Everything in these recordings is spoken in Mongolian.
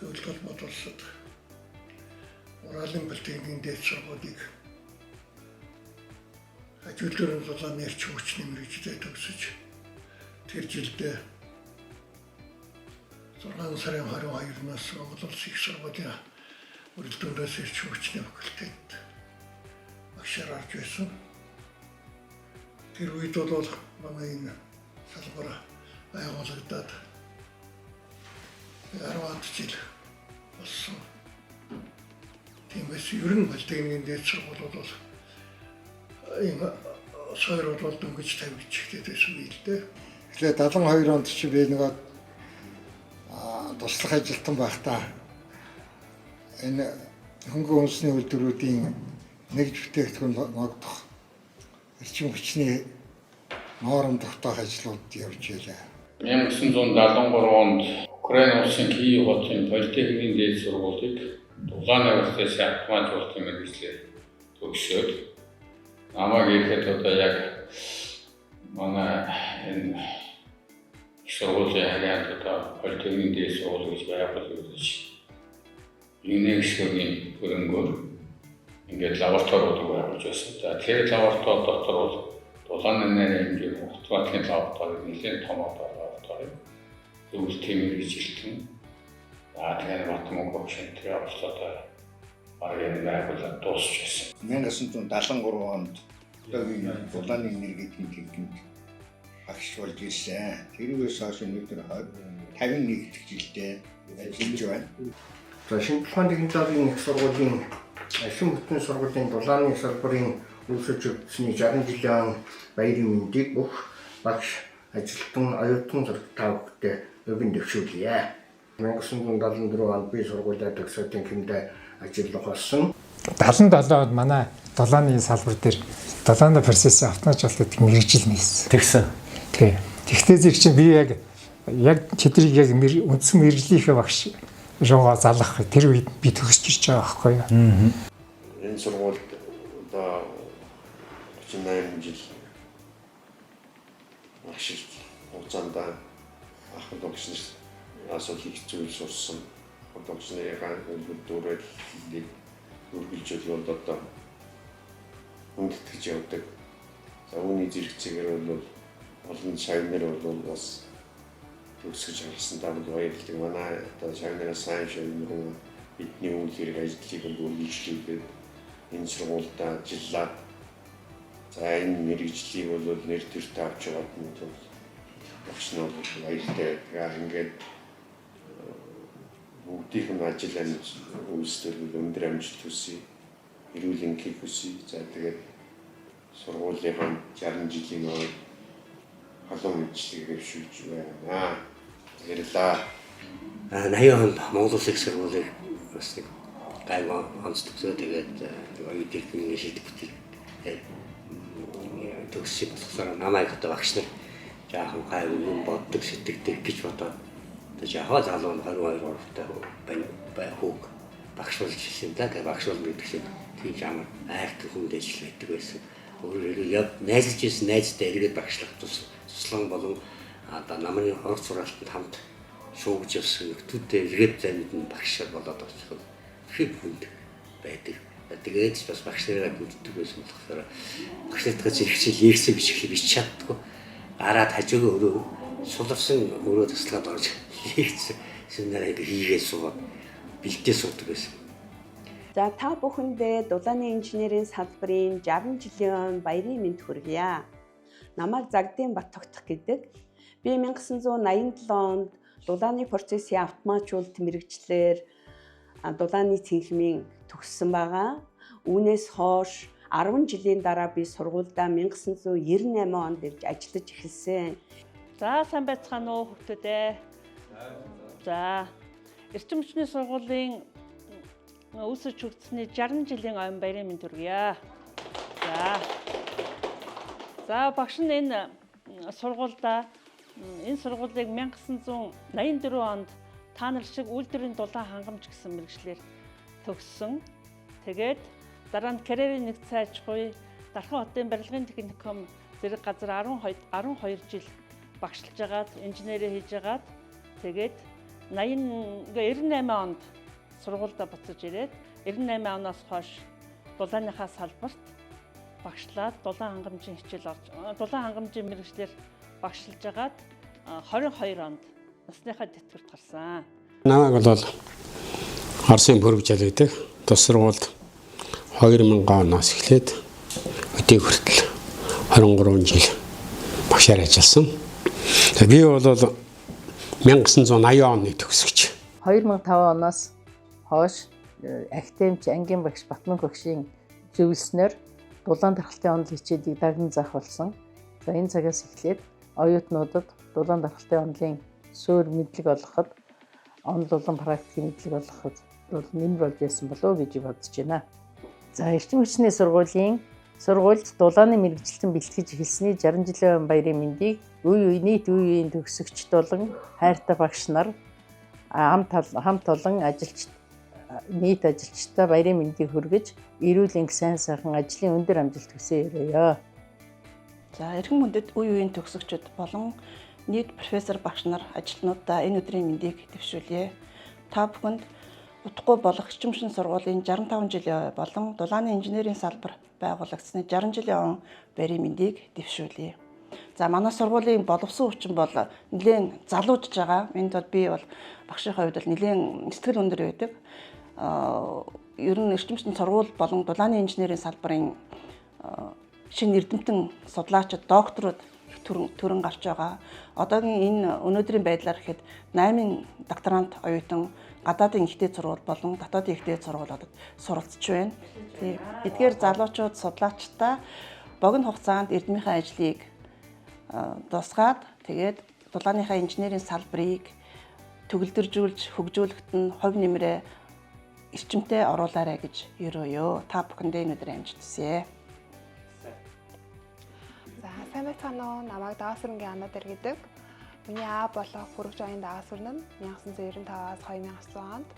Тэгвэл холбоот улсад Уралын политикийн дээд сургуулийг ажилтны дулааны эрч хүчний мэргэжлээ төгсөж тэр жилдээ 6 сарын 22-наас Монгол Улсын их сургуулийн үрэлдүүлээс эрч хүчний факультет багшаар орж байсан. Тэр үед бол манай энэ салбар байгуулагдаад 10 жил болсон. Тиймээс ер нь политикийн дээд сургууль бол энэ сойр бол дөнгөж тавьж ихтэйсэн юм л дээ. Тэгэхээр 72 онд чи би нэг туслах ажилтан байхдаа энэ хөнгөн үндэсний үйлдвэрүүдийн нэгж бүтээгдэхүүн ногдох эрчим хүчний норм тогтоох ажлууд явж байлаа. 1973 онд Украин улсын Киев хотын политехникийн дээд сургуулийг дулааны процессын автоматжуулалтын мэргэжлээр төгсөөд намайг ирэхэд одоо яг манай энэ сургуулийн харьяанд одоо политехникийн дээд сургууль гэж байгуулагдаж ЮНЕСКОгийн хөрөнгөөр ингээд лабораториуд байгуулж байсан. За тэр лаборатори дотор бол дулааны нарийн хэмжээ автоматын лаборатори нэлээд том лаборатори. Зөвхөн тэмдэг жилтэн. Тэгээд математик багшинтрын оролцоотой багийн байгууллага дуусч байсан. 1973 онд одоогийн дулааны энергетикийн техникт багш болж ирсэн. Тэрүүгээс хойш өнөөдөр 51 дэх жилдээ ажиллаж байна. За шинэ тухайн техникийн их сургуулийн ашин бүтэн сургуулийн дулааны салбарын үйлсэж өгсөний 60 жилийн баярын мэндийг бүх багш ажилтан оюутан зургатаагтай өвин төвшүүлье. 1974 онд би сургуулиа төгсөөдийн хэмдэ ажиллах болсон. 77 онд манай дулааны салбар дээр дулааны процессын автоматжуулалтыг мэргэжил нээсэн. Тэгсэн. Тий. Тэгтээ зэрэг чинь би яг тэднийг яг үндсэн мэргэжлийнхээ багш руугаа залгах тэр үед би төгсөж ирж байгаа байхгүй юу. Энэ сургуульд одоо 38 жил багш хугацаанд ахын багш асуудлыг зүйл сурсан. Багшныхаа үйлдвэрлэлийг үргэлжлүүлж одоо хүндэтгэж явдаг. За үүний зэрэгцээгээр бол олон шавнар бол бас төгсөж харсан давд баярлалаа. Манай одоо шавнараас сайн шавнар бидний үйл хэрэг ажлыг үргэлжлүүлээд энэ сургуультай ажиллаад за энэ мэргэжлийг бол нэр төртөө авч яваад нь бол багш нь бол баяртай. Тэгээ ингээд бүгдийнх нь ажил үйлсдэл өндөр амжилт хүсье, эрүүл энхийг хүсье. За тэгээд сургуулийнхаа 60 жилийн халуун мэдлэгийг дэвшүүлж байна. Баярлалаа. 80 онд Монгол Улсын их сургуулийг бас нэг гайваа онцлогсоо тэгээд оюутны шийдвэр бүтээл төгсөж болохоор намайг одоо багш нар жаахан гайваа юм боддог сэтгэдэг гэж бодоод жахаа залуу 22 ортой хүүг багш болж ирсэн даа. Багш бол гэдэг чинь тийм амар айрт хүнд ажил байдаг байсан. Өөрөөр яг найзлж ирсэн найзтай эргээд багшлах туслан болон одоо намын орц сургалтанд хамт шуугж явсан нөхдүүдтэй эргээд замд нь багшаар болоод очих их хүнд байдаг. Тэгээд бас багш нараа гүйтдэг байсан болохоор багш нартаа зэрэгчээ лекцээ бичлээ бич чаддгүй. Гараад хажуугаа өрөө суларсан өрөө таслаад орж лекц семинарыг хийгээд суугаад бэлдээ суудаг байсан. За та бүхэндээ дулааны инженерийн салбарын 60 жилийн баярын мэнд хүргье. Намайг Загдын Баттогтох гэдэг. Би 1987 онд дулааны процессын автоматжуулалт мэргэжлэр дулааны цэнхмийн төгссөн байгаа. Үүнээс хойш 10 жилийн дараа би сургуульдаа 1998 онд ирж ажиллаж эхэлсэн. За сайн байцгаана уу хүүхдүүдээ. За эрчим хүчний сургуулийн үүсэж хөгжсөний 60 жилийн ойн баярын мэнд хүргье. За багш нь энэ сургуульдаа энэ сургуулийг 1984 онд та нар шиг үйлдвэрийн дулаан хангамж гэсэн мэргэжлэр төгссөн. Тэгээд дараа нь карьерийн нэгдсэн аж ахуй Дархан хотын барилгын техникум зэрэг газар 12 жил багшлж агаад инженерээ хийж агаад тэгээд 98 онд сургуультай буцаж ирээд 98 оноос хойш дулааныхаа салбарт багшлаад дулаан хангамжийн мэргэжлэр багшилж агаад 22 онд насныхаа тэтгэврт гарсан. Намайг бол Орсын Бүргжил гэдэг тус сургуульд 2000 оноос эхлээд өдөө хүртэл 23 жил багшаар ажилласан. Би бол 1980 оны төгсөгч. 2005 оноос хойш академич ангийн багш Батмунх багшийн зөвлөснөөр дулаан дархлын онол хичээлийг даган заах болсон. За энэ цагаас эхлээд оюутнуудад дулаан дархлын онолын суурь мэдлэг олгоход, онол болон практикийн мэдлэг олгоход бол нэмэр болж байсан болов уу гэж бодож байна. За эрчим хүчний сургуульд дулааны мэргэжилтэн бэлтгэж эхэлсний 60 жилийн баярын мэндийг нийт үеийн төгсөгчд болон хайртай багш нар хамт олон нийт ажилчдаа баярын мэндийг хүргэж эрүүл энх сайн сайхан ажлын өндөр амжилт хүсье. За эрхэм хүндэт үе үеийн төгсөгчд болон нийт профессор багш нар ажилтнуудаа энэ өдрийн мэндийг дэвшүүлье. Та бүхэнд утгагүй болох эрчим хүчний сургуулийн 65 жилийн болон дулааны инженерийн салбар байгуулагдсны 60 жилийн баярын мэндийг дэвшүүлье. За манай сургуулийн боловсон хүчин бол нэлээд залуужж байгаа. Энд бол би бол багшийнхаа хувьд бол нэлээд сэтгэл өндөр байдаг. Ер нь эрчим хүчний сургууль болон дулааны инженерийн салбарын шинэ эрдэмтэн судлаачид, докторууд төрөн гарч байгаа. Одоогийн энэ өнөөдрийн байдлаар гэхэд 8 докторант оюутан гадаадын ихтэй сургууль болон дотоодын ихтэй сургуулиудад суралцж байна. Эдгээр залуучууд судлаачтай богино хугацаанд эрдмийнхээ ажлыг дуусгаад тэгээд дулааныхаа инженерийн салбарыг төгөлдржүүлж хөгжүүлэхэд нь хувь нэмрээ эрчимтэй оруулаарай гэж ерөөё. Та бүхэндээ энэ өдрийн амжилт хүсье. За сайн байцгаана уу? Намайг Даасүрэнгийн Ана дээр гэдэг. Миний аа болох Бүргж оюун Даасүрэн нь 1995-аас 2009 онд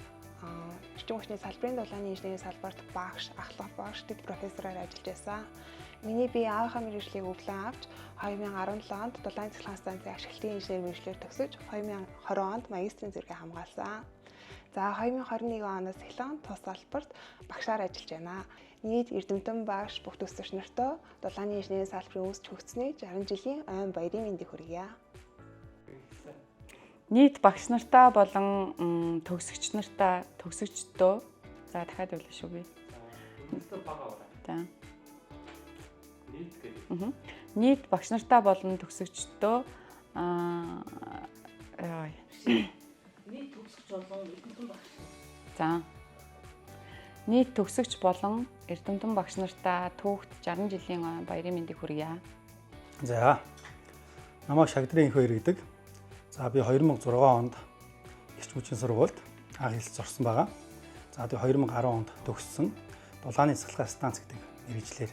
эрчим хүчний салбарын дулааны инженерийн салбарт багш, ахлах багш, дэд профессораар ажиллаж байсан. Миний бие аавынхаа мэргэжлийг өглөө авч 2017 онд дулаан цэцлэгийн станцын ашиглалтын инженер мэргэжлээр төгсөж 2020 онд магистрийн зэрэгээ хамгаалсан. За 2021 оноос эхлэн тус салбарт багшаар ажиллаж байна. Нийт эрдэмтэн багш бүх төсөвч нартай дулааны инженерийн салбарын үүсч хөгжсөний 60 жилийн ойн баярын мэндийг хүргье. Нийт багш нартаа болон төгсөгч нартаа төгсөгчдөө за дахиад явуулъя шүү би. За. Нийт багш нартаа болон төгсөгчдөө нийт төгсөгч болон эрдэмтэн багш. За. Нийт төгсөгч болон эрдэмтэн багш нартаа түүхт 60 жилийн баярын мэндийг хүргье. За. Намайг Шагдрын Энхбаяр гэдэг. За би 2006 онд эрчим хүчний сургуульд анх хэлэлцэж орсон байгаа. За тэгээ 2010 онд төгссөн. Дулааны цэцлэгийн станц гэдэг мэргэжлэр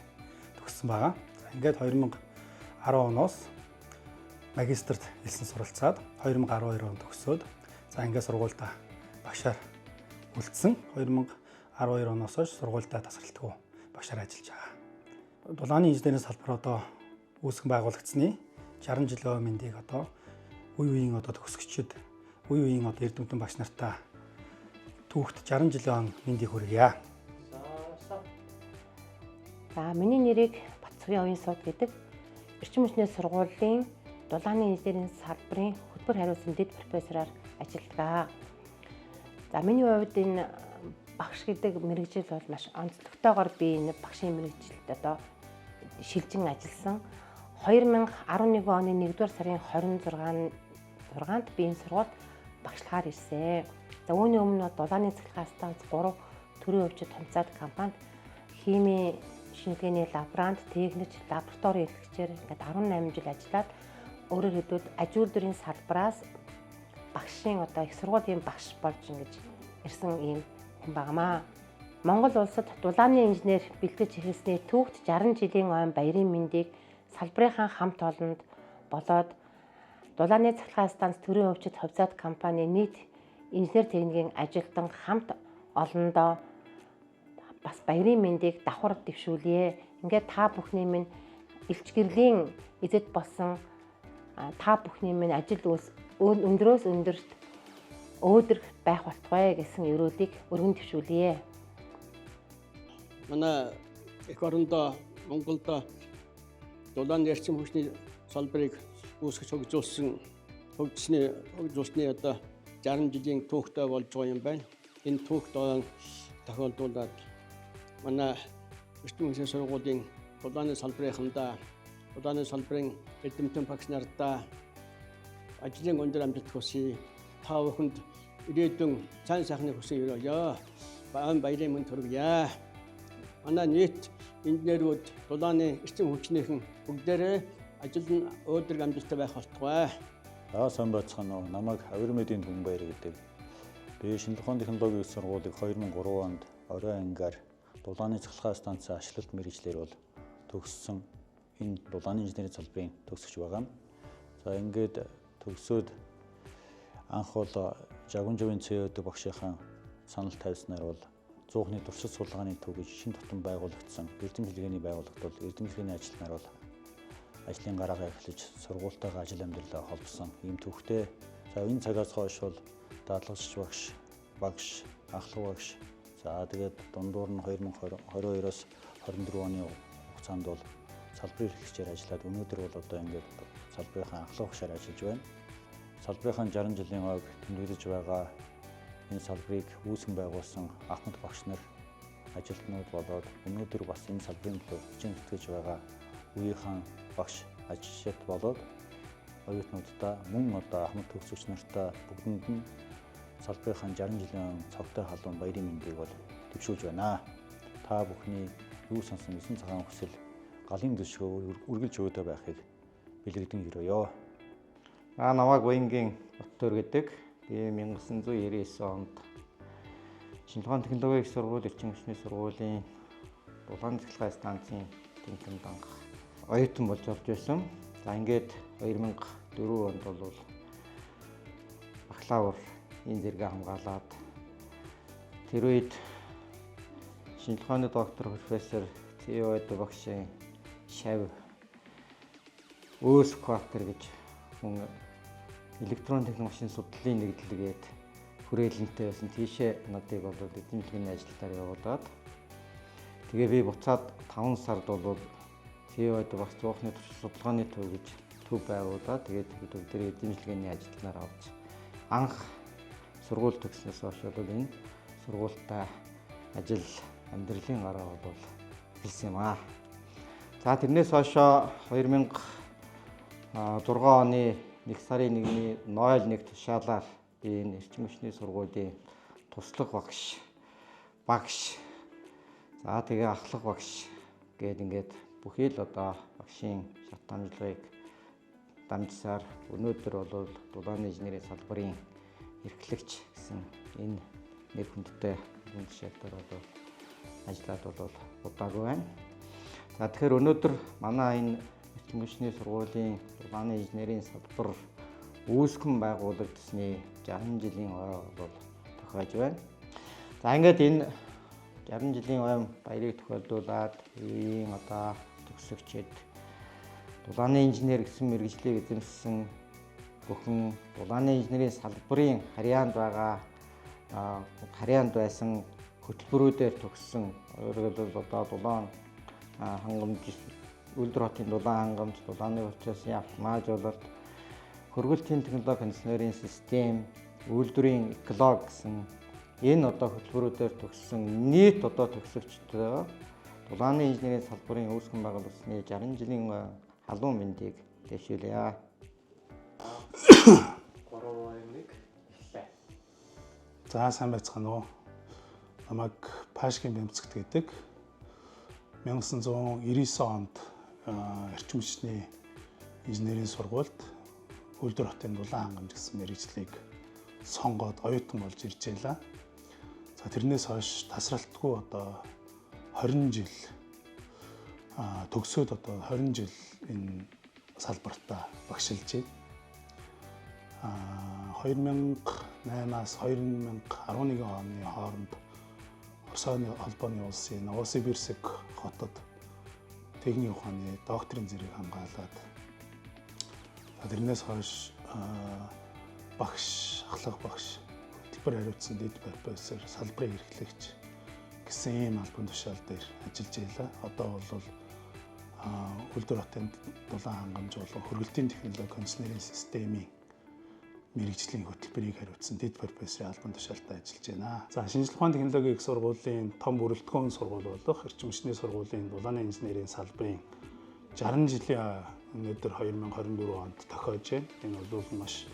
төгссөн байгаа. За ингээд 2010 оноос магистрт хэлсэн суралцаад 2012 онд төгсөөд за ингээд сургуультай багшаар үлдсэн. 2012 оноос хойш сургуультай тасралтгүй багшаар ажиллаж байгаа. Дулааны инженерийн салбар одоо үүсгэн байгуулагдсны 60 жилийн мэндийг одоо үе үеийн одоо төгсөгчд, үе үеийн одоо эрдэмтэн багш нартаа түүхт 60 жилийн мэндийг хүргье. За миний нэрийг Батцгийн оюун сууд гэдэг. Эрчим хүчний сургуулийн дулааны инженерийн салбарын хөтөлбөр хариуцсан дэд профессораар ажилладаг. За миний хувьд энэ багш гэдэг мэргэжил бол маш онцлогтойгоор би энэ багшийн мэргэжилд одоо шилжин ажилласан. 2011 оны 1-р сарын 26-нд би энэ сургуульд багшлагаар ирсэн. За үүний өмнө дулааны цэцлэгийн станц 3 төрийн өвчтөд томцоод компанид химийн шинжилгээний лаборант, техникч, лаборатори эрхлэгчээр ингээд 18 жил ажиллаад өөрөөр хэлбэл ажилтны салбараас багшийн одоо их сургуулийн багш болж ингэж ирсэн ийм хүн байнамаа. Монгол улсад дулааны инженер бэлтгэж эхэлсний түүхт 60 жилийн ойн баярын мэндийг салбарынхаа хамт олонд болоод дулааны цэцлэгийн станц төрийн өвчтөд хувьцаат компани нийт инженер техникийн ажилтан хамт олондоо бас баярын мэндийг давхар дэвшүүлье. Ингээд та бүхний минь элч гэрлийн эзэд болсон та бүхний минь ажил өндрөөс өндөрт өөдрөг байх болтугай гэсэн өрөөлийг өргөн төвшүүлье. Манай эх орондоо Монголдо дулааны эрчим хүчний салбарыг үүсгэж хөгжүүлсний одоо 60 жилийн түүхтэй болж байгаа юм байна. Энэ түүхт тохиолдуулаад манай эрчим хүчний сургуулийн дулааны салбарын эрдэмтэн багш нартаа ажлын өндөр амжилт хүсье. Та бүхэнд ирээдүйн сайн сайхны хүсье өрөөё. Баярын мэнд хүргье. Манай нийт инженерүүд дулааны эрчим хүчнийхэн бүгдээрээ ажил нь өөдрөг амжилттай байх болтугай. Сайн байцгаана уу. Намайг Авирмедийн Түнбаяр гэдэг. Би шинжлэх ухааны технологийн сургуулийг 2003 онд орой ангиар дулааны цахилгаан станцын ашлалт мэргэжлэр бол төгссөн. Энэ дулааны инженерийн салбарын төгсөгч байгаа. За ингээд төгсөөд анх бол Жагунжавын ЦО багшийнхаа санал тавьснаар бол 100-ны туршид судалгааны төв гэж шинэ тутам байгуулагдсан. Эрдэмтгэлгээний байгууллагад бол эрдэмтгэлгээний ажилтнаар бол ажлын гараагаа эхлэж сургуультайгаа ажил амьдралаа холбосон ийм төвхтэй. За энэ цагаас хойш бол даатгалч багш, ахлах багш. За тэгээд дундуур нь 2022-оос 24 оны хугацаанд бол салбарын эрхлэгчээр ажиллаад өнөөдөр бол одоо ингээд салбарынхаа ахлах багшаар ажиллаж байна. Салбарынхаа 60 жилийн ойг тэмдэглэж байгаа энэ салбарыг үүсгэн байгуулсан ахмад багш нар ажилтнууд болоод өнөөдөр бас энэ салбарын төлөө хичээн зүтгэж байгаа үеийнхэн багш ажилчид болоод оюутнуудаа мөн одоо ахмад төгсөгч нартаа бүгдэнд нь салбарынхаа 60 жилийн цогтой халуун баярын мэндийг бол төвшүүлж байна. Та бүхний юу сонсон гэсэн цагаан хүсэл галын дэвшгөө үргэлж өөдөө байхыг бэлэгдэн өрөөё. Намайг Баянгийн Боттор гэдэг. Би 1999 онд шинжлэх ухааны технологийн сургууль, эрчим хүчний сургуулийн дулааны цахилгаан станцын тэмцээн данх оюутан болж орж байсан. За ингээд 2004 онд бол бакалавр энэ зэрэгээ хамгаалаад тэр үед шинжлэх ухааны доктор профессор ЦО багшийн шав өөскватер гэж хүн электрон технологийн судлалын нэгдлэгээд хүрээлэнтэй байсан. Тийшээ надыг бол эзэмшигний ажилдаар явуулаад тэгээ би буцаад 5 сард бол ЦО багш 100-ны туршид судалгааны төв гэж төв байгуулаад тэгээд төв дээр эзэмшигний ажилтнаар авч анх сургууль төгснөөс хойш бол энэ сургуультай ажил амьдралын гараа бол хэлсэн юм аа. За тэрнээс хойш 2006 оны 1 сарын 1-ний 01 тушаалаар би энэ эрчим хүчний сургуулийн туслах багш за тэгээ ахлах багш гээд ингээд бүхий л одоо багшийн шат дамжлагыг дамжсаар өнөөдөр бол дулааны инженерийн салбарын эрхлэгч гэсэн энэ нэр хүндтэй жишээлбэр бол ажиллаад бол удаагүй байна. За тэгэхээр өнөөдөр манай энэ эрчим хүчний сургуулийн дулааны инженерийн салбар үүсгэн байгуулагдсны 60 жилийн ой бол тохиож байна. За ингээд энэ 60 жилийн ой баярыг тохиолдуулаад энэ одоо төгсөгчид дулааны инженер гэсэн мэргэжлийг эзэмшсэн бүхэн дулааны инженерийн салбарын харьяанд байсан хөтөлбөрүүдээр төгссөн өөрөөр одоо дулаан хангамж Үлдэр хотын дулаан хангамж, дулааны процессын автоматжуулалт, хөргөлтийн технологи инженерийн систем, үйлдвэрийн эколог гэсэн энэ одоо хөтөлбөрүүдээр төгссөн нийт одоо төгсөгчдөө дулааны инженерийн салбарын үүсгэн байгуулалтын 60 жилийн халуун мэндийг дэвшүүлье. За сайн байцгаана уу. Намайг Пашкин Бямцагт гэдэг. 1999 онд эрчим хүчний инженерийн сургуульд Үлдэр хотын дулаан хангамж гэсэн мэргэжлийг сонгоод оюутан болж ирж байлаа. За тэрнээс хойш тасралтгүй одоо 20 жил төгсөөд одоо 20 жил энэ салбартаа багшилж байна. 2008-аас 2011 оны хооронд Орсын холбооны улсын Новосибирск хотод техникийн ухааны докторийн зэрэг хамгаалаад тэрнээс хойш багш, ахлах багш, хөтөлбөр хариуцсан дэд профессор, салбарын эрхлэгч гэсэн ийм албан тушаал дээр ажиллаж байлаа. Одоо бол Үлдэр хотын дулаан хангамж болон хөргөлтийн технологи инженерийн системийн мэрэгжлийн хөтөлбөрийг хариуцсан дэд профессорын албан тушаалтад ажиллаж байна. За шинжлэх ухааны технологийн их сургуулийн том бүрэлдэхүүн сургууль болох Эрчим хүчний сургуулийн дулааны инженерийн салбарын 60 жилийн өнөөдөр 2024 онд тохиож байна. Энэ бол маш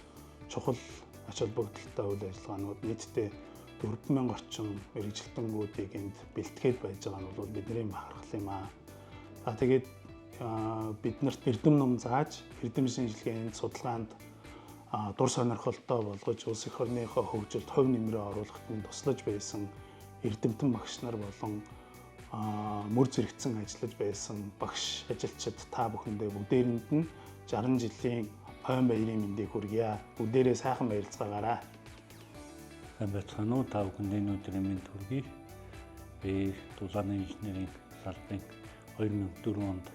чухал ач холбогдолтой үйл ажиллагаанууд нийтдээ 4000 орчим мэрэгжилтэнгүүдийг энд бэлтгээд байж байгаа нь бол бидний бахархал юм аа. За тэгээд биднэрт эрдэм ном зааж, эрдэм шинжилгээнд судалгаанд дур сонирхолтой болгож улс эх орныхоо хөгжилд хувь нэмрээ оруулахад нь туслаж байсан эрдэмтэн багш нар болон мөр зэрэгцэн ажиллаж байсан багш ажилчид та бүхэндээ бүгдээрэнд нь 60 жилийн ойн баярын мэндийг хүргье. Бүгдээрээ сайхан баярлцгаагаарай. Сайн байцгаана уу? Та бүхэндээ өнөөдрийн мэнд хүргэе. Би дулааны инженерийн салбарын 2004 онд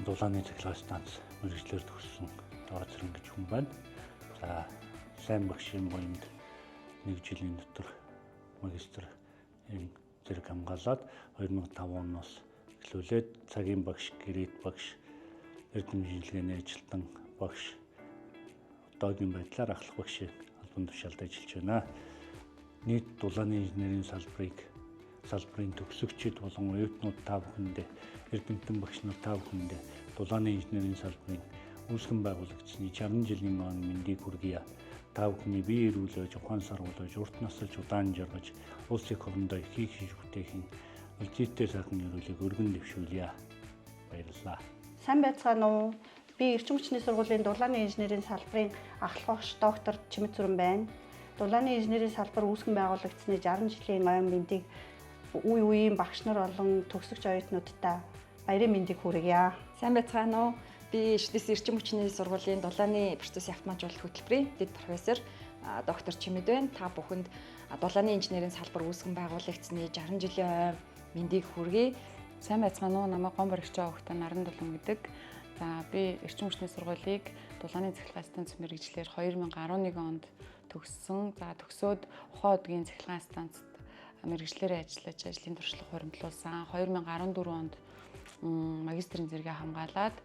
дулааны цахилгаан станц мэргэжлэр төгссөн Дорж Ирэнгэж хүн байна. За сайн багшийн буйнд 1 жилийн дотор магистр зэрэг хамгаалаад 2005 оноос эхлүүлээд цагийн багш, гэрээт багш, эрдэм шинжилгээний ажилтан багш, одоогийн байдлаар ахлах багшийн албан тушаалд ажиллаж байна. Нийт дулааны инженерийн салбарын төгсөгчид болон оюутнууд та бүхэндээ, эрдэмтэн багш нар та бүхэндээ дулааны инженерийн салбарын үүсгэн байгуулагдсны 60 жилийн он мэндийг хүргье. Та бүхний бие эрүүлж, ухаан сарвуулж, урт насалж, удаан жаргаж, улс эх орондоо ихийг хийж бүтээхийн үлжийтэй сайхан өрөөлийг өргөн дэвшүүлье. Баярлалаа. Сайн байцгаана уу? Би Эрчим хүчний сургуулийн дулааны инженерийн салбарын ахлах багш доктор Чимэт Зүрэн байна. Дулааны инженерийн салбар үүсгэн байгуулагдсны 60 жилийн ойн мэндийг үе үеийн багш нар болон төгсөгч оюутнуудтай баярын мэндийг хүргье. Сайн байцгаана уу? Би Эрчим хүчний сургуулийн дулааны процессын автоматжуулалт хөтөлбөрийн дэд профессор доктор Чимэд байна. Та бүхэнд дулааны инженерийн салбар үүсгэн байгуулагдсны 60 жилийн ойн мэндийг хүргэе. Сайн байцгаана уу? Намайг Гомбор Ирчээ Огтон Наран Дулан гэдэг. За би Эрчим хүчний сургуулийг дулааны цахилгаан станц мэргэжлэр 2011 онд төгссөн. За төгсөөд Ухаан удгийн цахилгаан станцд мэргэжлэрээ ажиллаж ажлын туршлага хуримтлуулсан. 2014 онд магистрийн зэрэгээ хамгаалаад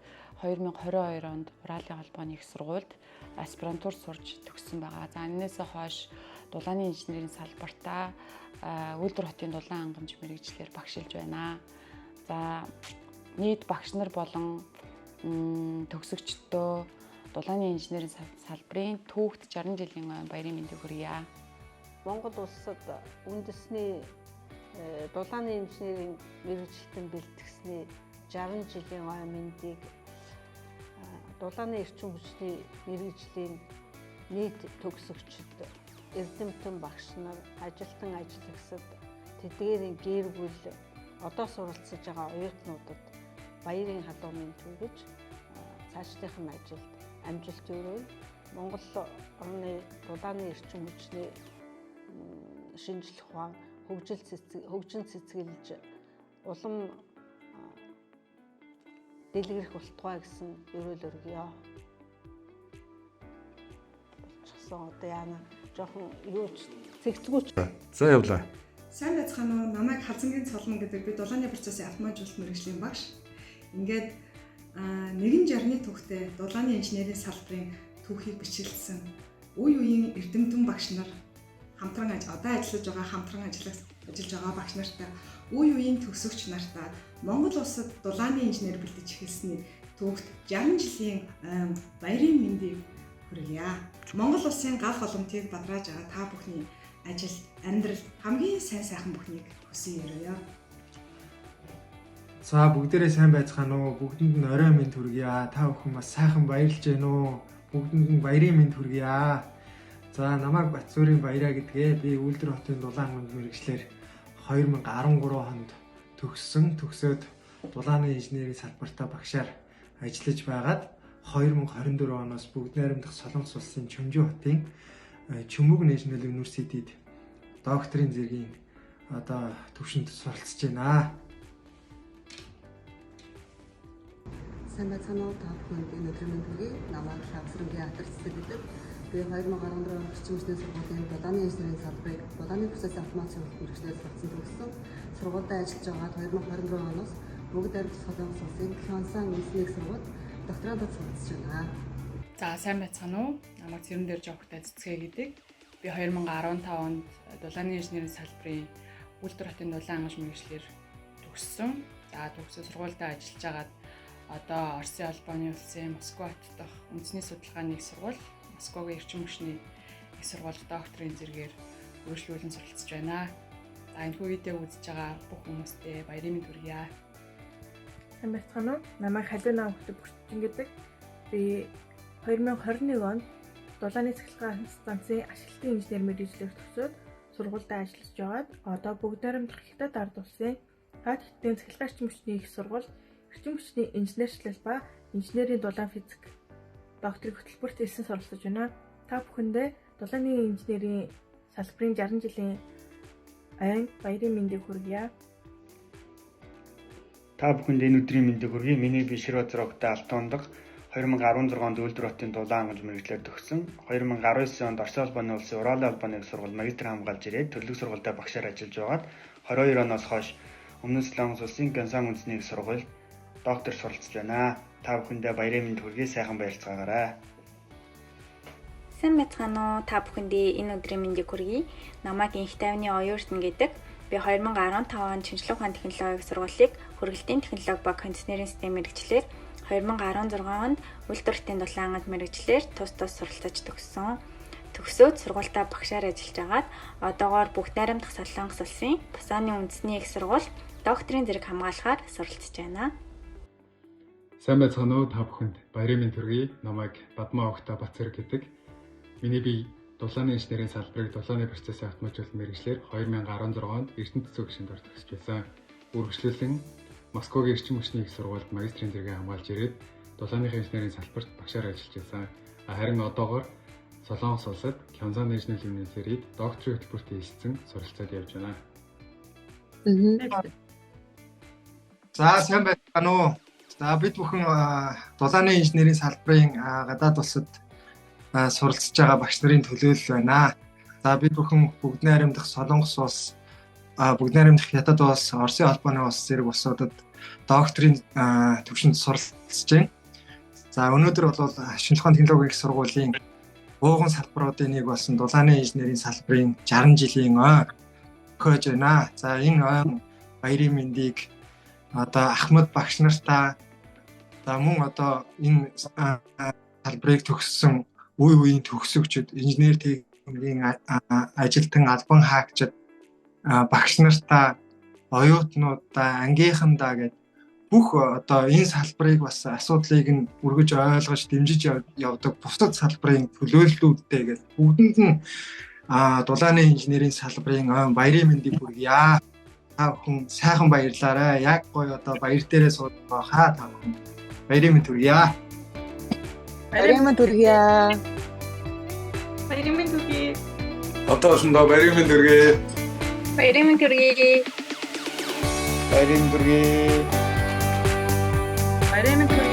2022 онд Ураалын холбооны их сургуульд аспирантур сурж төгссөн байгаа. За энээсээ хойш дулааны инженерийн салбартаа Үлдэр хотын дулаан хангамж мэргэжлэр багшилж байна. За нийт багш нар болон төгсөгчдөө дулааны инженерийн салбарын түүхт 60 жилийн ойн баярын мэндийг хүргье. Монгол улсад үндэсний дулааны инженерийн мэргэжилтэн бэлтгэсний 60 жилийн ойн мэндийг дулааны эрчим хүчний мэргэжлийн нийт төгсөгчд, эрдэмтэн багш нар, ажилтан ажиллагчид, тэдгээрийн гэр бүл, одоо суралцж байгаа оюутнуудад баярын халуун мэнд хүргэж цаашлах нь ажилд амжилт өргөе. Монгол орны дулааны эрчим хүчний шинжлэх ухаан хөгжин цэцгэлж улам дэлгэрэх болтугай гэсэн ерөөл өргөё. Болчихсон одоо яана жоохон юуч цэгцгүүч. За явлаа. Сайн байцгаана уу? Намайг Халзангийн Цолмон гэдэг би дулааны процессын автоматжуулалт мэргэжлийн багш. Ингээд нэгэн жарны түүхтэй дулааны инженерийн салбарын түүхийг бичилсэн үе үеийн эрдэмтэн багш нар хамтран одоо ажиллаж байгаа ажиллаж байгаа багш нартай үе үеийн төгсөгч нартай Монгол улсад дулааны инженер бэлдэж эхэлсний түүхт 60 жилийн баярын мэндийг хүргье. Монгол улсын гал голомтыг бадрааж байгаа та бүхний ажил, амьдрал хамгийн сайхан бүхнийг хүсэн өрөөё. За бүгдээрээ сайн байцгаана уу? Бүгдэнд нь орой мэнд хүргье. Та бүхэн бас сайхан баярлж байна уу? Бүгдэнд нь баярын мэнд хүргье. За намайг Батцуурын Баяраа гэдгээ. Би Үлдэр хотын дулаан хангамж мэргэжлэр 2013 онд төгсөөд дулааны инженерийн салбартаа багшаар ажиллаж байгаад 2024 оноос бүгд найрамдах Солонгос улсын Чөнжин хотын Чүмэг National University-д докторийн зэргийн одоо төвшөнд суралцж байна. Сайн байцгаана уу? Та бүхэнд энэ өдрийн мэндийг намайг Шавсрангийн Атарцэд гэдэг. Би 2014 он орчин үеийн сургуулийн дулааны инженерийн салбарыг дулааны процессын автоматжуулалт мэргэжлээр сурсан төгссөн. Сургуультай ажиллаж байгаад 2024 оноос бүгд найрамдах Солонгос улсын Кёнсан үндэсний сургуульд докторантад суралцж байна. За сайн байцгаана уу? Намайг Цэрэн дээр жоохтой Цэцгээ гэдэг. Би 2015 онд дулааны инженерийн салбарын Үйлдвэр хотын дулаан ангаж мэргэжлэр төгссөн. За төгсөө сургуультай ажиллаж байгаад одоо Оросын албаны улсын Москва хот дахь үндэсний судалгааны их сургууль, Москвагийн эрчим хүчний их сургуульд докторийн зэрэгээр үргэлжлүүлэн суралцж байна. За энэ видеог үзэж байгаа бүх хүмүүстээ баярын мэнд хүргье. Сайн байцгаана уу? Намайг Халиуна Бүртэн гэдэг. Би 2021 онд дулааны цахилгаан станцын ашиглалтын инженер мэргэжлээр төгсөөд сургуультай ажиллаж байгаад одоо бүгд найрамдах Хятад ард улсын Хаад хотын цахилгаан эрчим хүчний их сургууль, эрчим хүчний инженерчлэл ба инженерийн дулаан физик докторийн хөтөлбөрт элсэн суралцж байна. Та бүхэндээ дулааны инженерийн салбарын 60 жилийн аян баярын мэндийг хүргье. Та бүхэнд энэ өдрийн мэндийг хүргэе. Миний би Ширвазрогтой Алтан дахь 2016 онд Үйлдвэр хотын дулаан ангаж мэргэжлээр төгссөн. 2019 онд Оросын албаны улсын Уралын албаны сургууль магистр хамгаалж ирээд төрлөг сургуультай багшаар ажиллаж байгаад 22 оноос хойш Өмнөд Солонгос улсын Кёнсан үндэсний сургуульд доктор суралцж байна. Та бүхэндээ баярын мэнд хүргэе. Сайхан баярлцгаагаарай. Сайн байцгаана уу? Та бүхэндээ энэ өдрийн мэндийг хүргэе. Намайг Инх тайвны Оюуртан гэдэг. Би 2015 онд шинжлэх ухааны технологийн сургуулийг хүргэлтийн технологи ба кондиционерийн систем мэргэжлэр 2016 онд Үйлдвэр хотын дулаан ангаж мэргэжлэр тус суралцаж төгссөн. Төгсөөд сургуультай багшаар ажиллаж агаад одоогоор бүгд найрамдах Солонгос улсын Пусаны үндэсний их сургууль докторийн зэрэг хамгаалахаар суралцж байна. Сайн байцгаана уу? Та бүхэнд баярын мэнд хүргэе. Намайг Бадмаа Огта Бацэр гэдэг. Миний би дулааны инженерийн салбарыг дулааны процессын автоматжуулалт мэргэжлэр 2016 онд Эрдэнэт цэцэг шинээр төгсөж байсан. Үргэлжлүүлэн Москвагийн эрчим хүчний их сургуульд магистрийн зэрэгээ хамгаалж ирээд дулааны инженерийн салбарт багшаар ажиллаж байсан. Харин одоогоор Солонгос улсад Кёнсан инженерийн университет докторийн хөтөлбөрт хэлсэн суралцаад явж байна. За сайн байцгаана уу? За бид бүхэн дулааны инженерийн салбарын гадаад улсад суралцж байгаа багш нарын төлөөлөл байна. За бид бүхэн бүгд найрамдах Солонгос улс, бүгд найрамдах Хятад улс, Оросын албаны улс зэрэг улсуудад докторийн төвшөнд суралцж байна. За өнөөдөр бол шинжлэх ухааны технологийн их сургуулийн ууган салбаруудын нэг болсон дулааны инженерийн салбарын 60 жилийн өгөөж байна. За энэ баярын мэндийг одоо Ахмад багш нартаа за мөн одоо энэ салбарыг төгссөн үе үеийн төгсөгчд, инженер техникийн ажилтан албан хаагчид багш нартаа, оюутнуудаа, ангийнхандаа гэд бүх одоо энэ салбарыг бас асуудлыг нь үргэж ойлгож дэмжиж явдаг бусад салбарын төлөөллүүдтэй гэж бүгдэнд нь дулааны инженерийн салбарын баярын мэндийг хүргье. Та бүхэн сайхан баярлаарай. Яг гоё одоо баяр дээрээ суудаг хаа та бүхэн баярын мэнд хүргье. Баярын мэнд хүргье. Баярын мэнд хүргье. Отоосондоо баярын мэнд хүргье. Баярын мэнд хүргье. Баярын мэнд хүргье. Баярын мэнд хүргье.